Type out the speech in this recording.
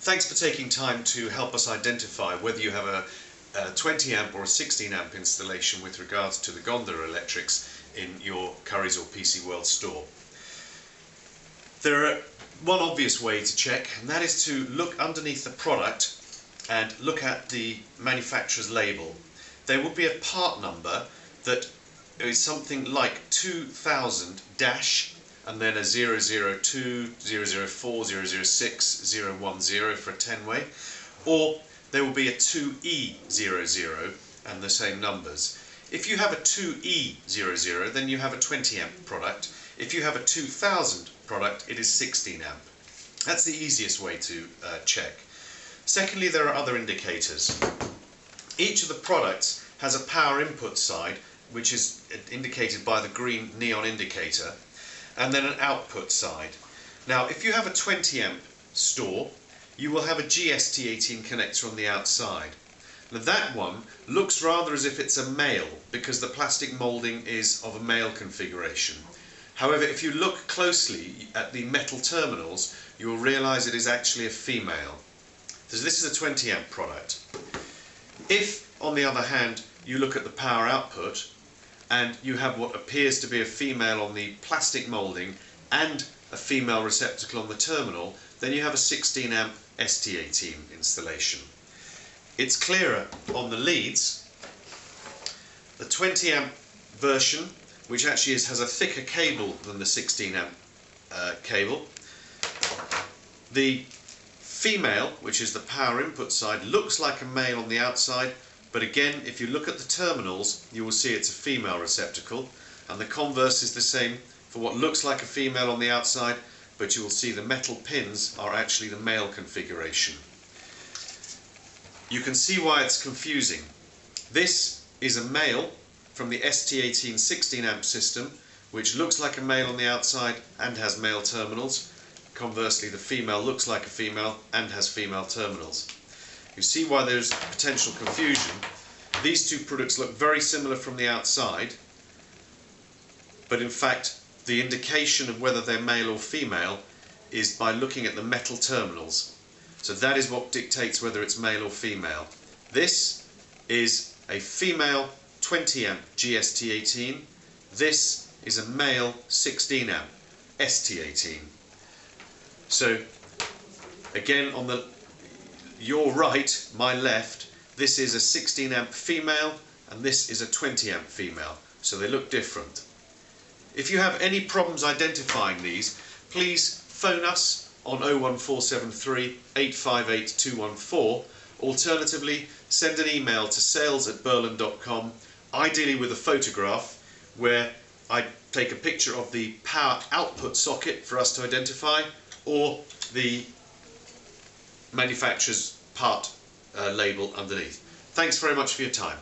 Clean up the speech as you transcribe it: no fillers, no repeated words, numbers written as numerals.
Thanks for taking time to help us identify whether you have a 20 amp or a 16 amp installation with regards to the gondola electrics in your Currys or PC World store. There are one obvious way to check, and that is to look underneath the product and look at the manufacturer's label. There will be a part number that is something like 2000 dash and then a 002, 004, 006, 010 for a 10-way, or there will be a 2E00 and the same numbers. If you have a 2E00, then you have a 20 amp product. If you have a 2000 product, it is 16 amp. That's the easiest way to check. Secondly, there are other indicators. Each of the products has a power input side, which is indicated by the green neon indicator, and then an output side. Now, if you have a 20 amp store, you will have a GST 18 connector on the outside. Now that one looks rather as if it's a male, because the plastic moulding is of a male configuration. However, if you look closely at the metal terminals, you will realise it is actually a female. So this is a 20 amp product. If, on the other hand, you look at the power output and you have what appears to be a female on the plastic moulding and a female receptacle on the terminal, then you have a 16 amp ST18 installation. It's clearer on the leads. The 20 amp version, which actually has a thicker cable than the 16 amp cable. The female, which is the power input side, looks like a male on the outside, but again, if you look at the terminals, you will see it's a female receptacle, and the converse is the same for what looks like a female on the outside, but you will see the metal pins are actually the male configuration. You can see why it's confusing. This is a male from the ST18 16 amp system, which looks like a male on the outside and has male terminals. Conversely, the female looks like a female and has female terminals. You see why there's potential confusion. These two products look very similar from the outside, but in fact the indication of whether they're male or female is by looking at the metal terminals. So that is what dictates whether it's male or female. This is a female 20 amp GST18. This is a male 16 amp ST18. So again, on your right, my left, this is a 16 amp female and this is a 20 amp female, so they look different. If you have any problems identifying these, please phone us on 01473 858 214. Alternatively, send an email to sales@burland.com, ideally with a photograph where I take a picture of the power output socket for us to identify, or the manufacturer's part label underneath. Thanks very much for your time.